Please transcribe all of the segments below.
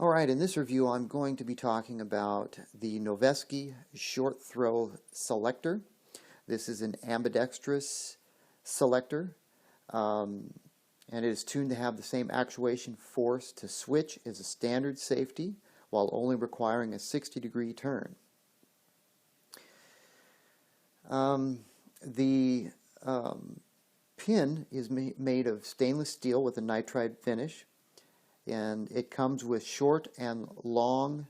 Alright, in this review I'm going to be talking about the Noveske Short Throw Selector. This is an Ambidextrous Selector, and it is tuned to have the same actuation force to switch as a standard safety while only requiring a 60-degree turn. The pin is made of stainless steel with a nitride finish, and it comes with short and long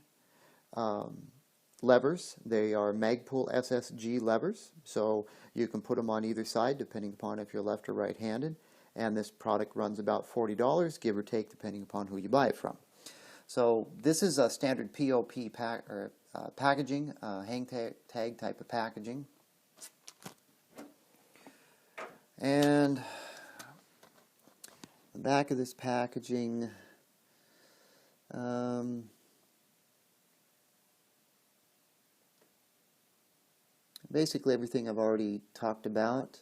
levers. They are Magpul SSG levers, so you can put them on either side depending upon if you're left or right-handed, and this product runs about $40, give or take, depending upon who you buy it from. So this is a standard POP packaging, hang tag type of packaging. And the back of this packaging, basically everything I've already talked about.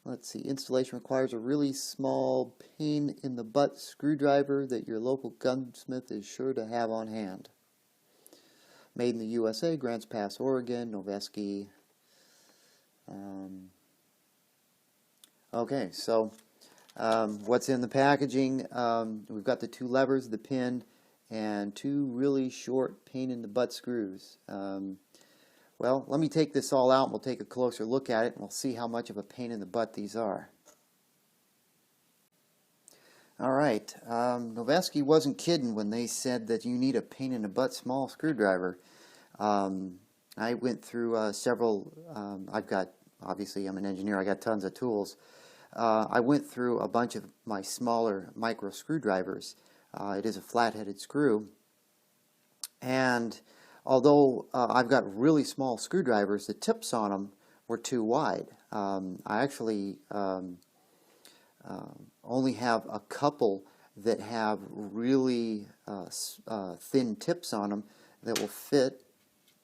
Let's see, installation requires a really small pain in the butt screwdriver that your local gunsmith is sure to have on hand. Made in the USA, Grants Pass, Oregon, Noveske. Okay, so what's in the packaging? We've got the two levers, the pin, and two really short pain-in-the-butt screws. Well, let me take this all out and we'll take a closer look at it and we'll see how much of a pain in the butt these are. Alright, Noveske wasn't kidding when they said that you need a pain-in-the-butt small screwdriver. I went through several, obviously I'm an engineer, I got tons of tools. I went through a bunch of my smaller micro screwdrivers. It is a flat-headed screw, and although I've got really small screwdrivers, the tips on them were too wide. I actually only have a couple that have really thin tips on them that will fit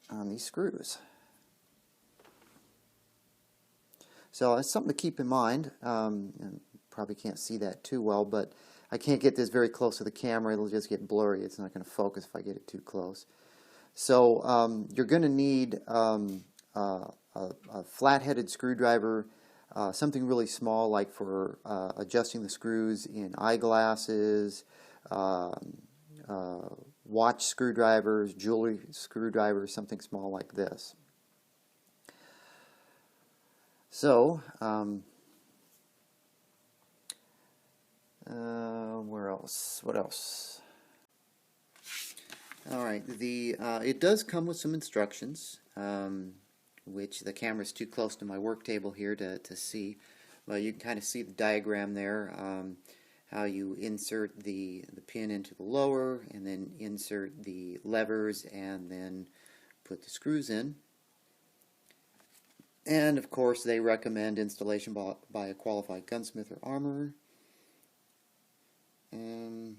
on these screws. So it's something to keep in mind. And probably can't see that too well, but I can't get this very close to the camera. It'll just get blurry. It's not going to focus if I get it too close. So you're going to need a flat-headed screwdriver, something really small like for adjusting the screws in eyeglasses, watch screwdrivers, jewelry screwdrivers, something small like this. So, where else? What else? Alright, it does come with some instructions, which the camera's too close to my work table here to see. Well, you can kind of see the diagram there, how you insert the pin into the lower, and then insert the levers, and then put the screws in. And of course they recommend installation by a qualified gunsmith or armorer. And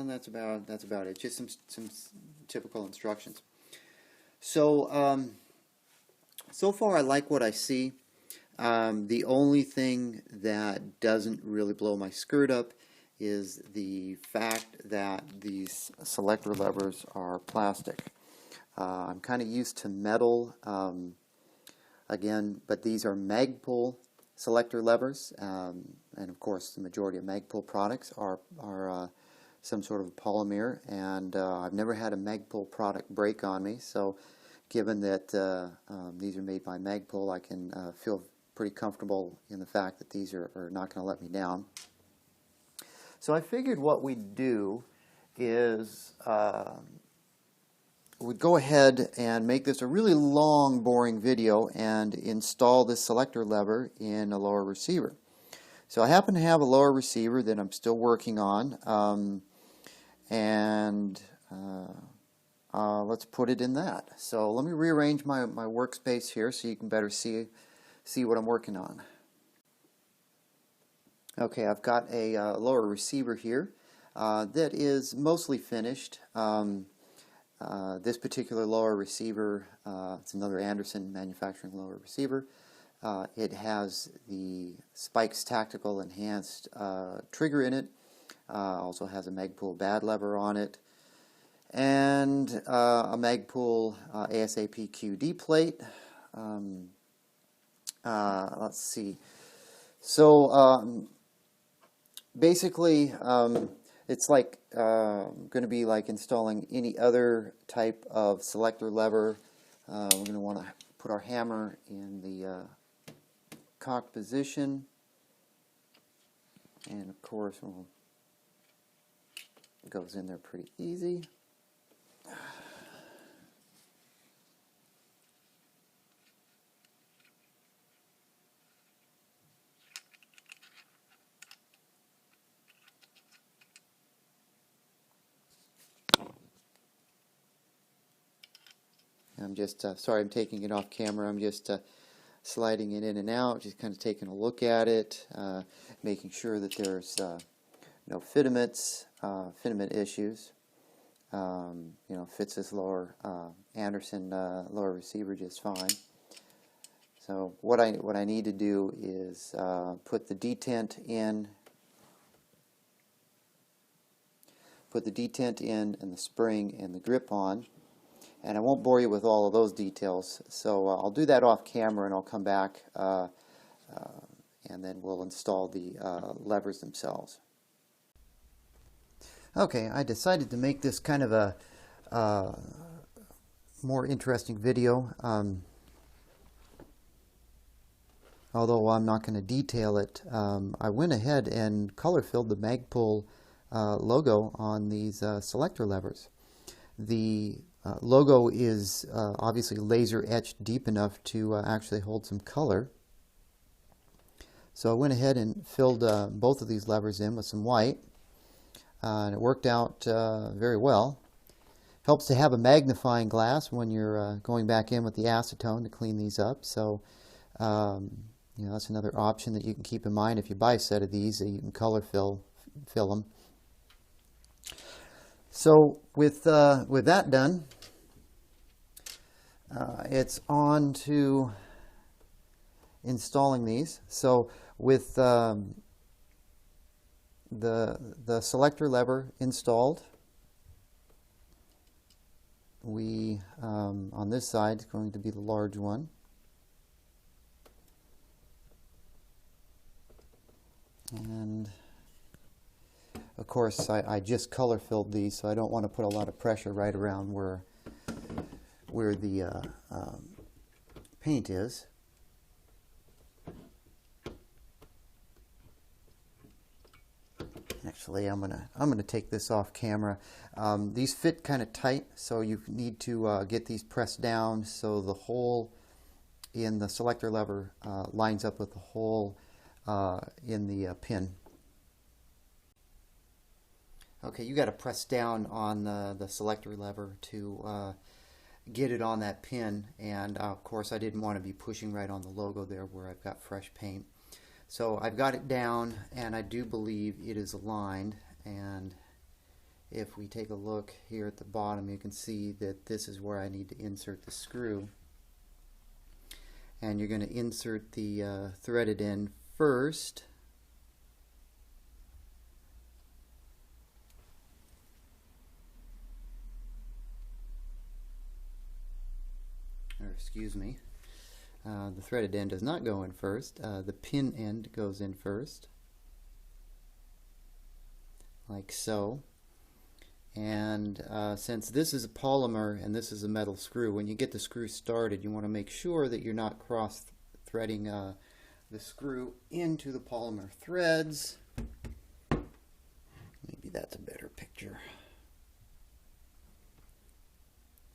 that's about it. Just some typical instructions. So so far I like what I see. The only thing that doesn't really blow my skirt up is the fact that these selector levers are plastic. I'm kind of used to metal again, but these are Magpul selector levers, and of course the majority of Magpul products are some sort of polymer, and I've never had a Magpul product break on me, so given that these are made by Magpul, I can feel pretty comfortable in the fact that these are not going to let me down. So I figured what we'd do is we'd go ahead and make this a really long, boring video and install this selector lever in a lower receiver. So I happen to have a lower receiver that I'm still working on, and let's put it in that. So let me rearrange my workspace here so you can better see what I'm working on. Okay, I've got a lower receiver here that is mostly finished. This particular lower receiver, it's another Anderson manufacturing lower receiver. It has the Spikes Tactical Enhanced trigger in it. Also has a Magpul bad lever on it, and a Magpul ASAP QD plate. Let's see. So basically, it's like going to be like installing any other type of selector lever. We're going to want to put our hammer in the cock position, and of course it goes in there pretty easy. I'm just, sorry I'm taking it off camera, I'm just sliding it in and out, just kind of taking a look at it, making sure that there's no filaments, filament issues. Fits this lower Anderson lower receiver just fine. So what I need to do is put the detent in, and the spring and the grip on. And I won't bore you with all of those details, so I'll do that off camera, and I'll come back and then we'll install the levers themselves. Okay, I decided to make this kind of a more interesting video, although I'm not going to detail it. I went ahead and color filled the Magpul logo on these selector levers. The logo is obviously laser etched deep enough to actually hold some color. So I went ahead and filled both of these levers in with some white, and it worked out very well. Helps to have a magnifying glass when you're going back in with the acetone to clean these up. So that's another option that you can keep in mind if you buy a set of these, that you can color fill them. So with that done, it's on to installing these. So with the selector lever installed, we on this side is going to be the large one. And of course, I just color filled these, so I don't want to put a lot of pressure right around where the paint is. Actually, I'm gonna take this off camera. These fit kind of tight, so you need to get these pressed down so the hole in the selector lever lines up with the hole in the pin. Okay, you got to press down on the selector lever to get it on that pin, and of course I didn't want to be pushing right on the logo there where I've got fresh paint. So I've got it down, and I do believe it is aligned, and if we take a look here at the bottom, you can see that this is where I need to insert the screw, and you're going to insert the threaded end first. Excuse me, the threaded end does not go in first. The pin end goes in first, like so. And since this is a polymer and this is a metal screw, when you get the screw started, you want to make sure that you're not cross-threading the screw into the polymer threads. Maybe that's a better picture.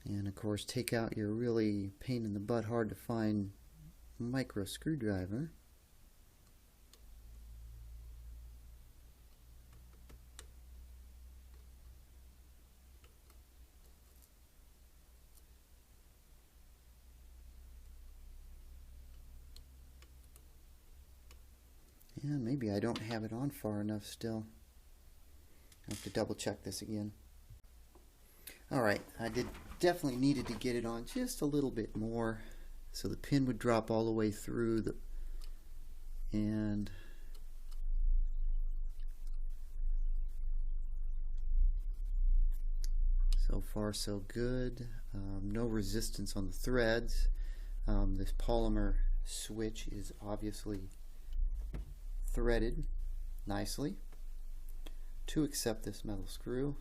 And of course, take out your really pain in the butt, hard to find micro screwdriver. Yeah, maybe I don't have it on far enough still. I have to double check this again. Alright, I definitely needed to get it on just a little bit more. So the pin would drop all the way through the, and so far so good. No resistance on the threads. This polymer switch is obviously threaded nicely to accept this metal screw.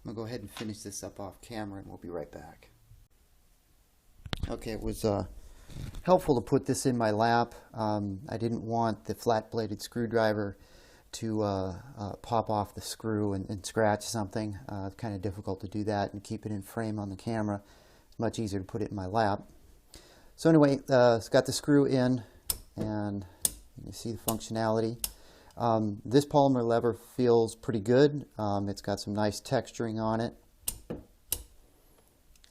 I'm going to go ahead and finish this up off camera and we'll be right back. Okay, it was helpful to put this in my lap. I didn't want the flat-bladed screwdriver to pop off the screw and scratch something. It's kind of difficult to do that and keep it in frame on the camera. It's much easier to put it in my lap. So anyway, it's got the screw in, and you see the functionality. This polymer lever feels pretty good. It's got some nice texturing on it,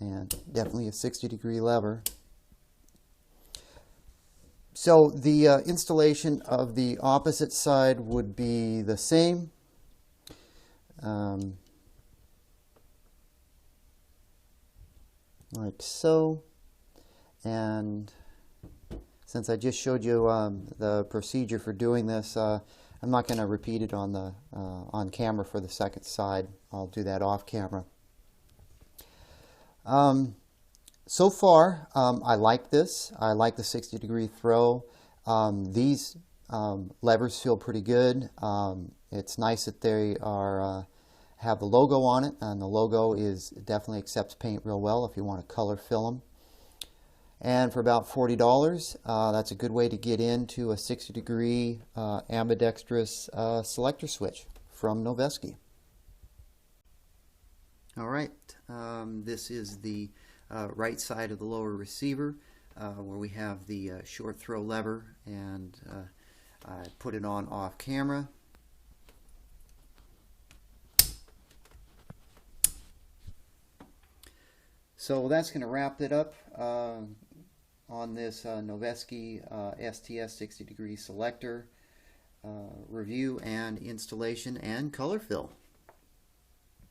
and definitely a 60-degree lever. So the installation of the opposite side would be the same. Like so. And since I just showed you the procedure for doing this, I'm not going to repeat it on the on camera for the second side. I'll do that off camera. So far, I like this. I like the 60-degree throw. These levers feel pretty good. It's nice that they are have the logo on it, and the logo is definitely accepts paint real well if you want to color fill them. And for about $40, that's a good way to get into a 60-degree ambidextrous selector switch from Noveske. All right, this is the right side of the lower receiver where we have the short throw lever, and I put it on off camera. So that's going to wrap it up on this Noveske STS 60-degree selector review and installation and color fill.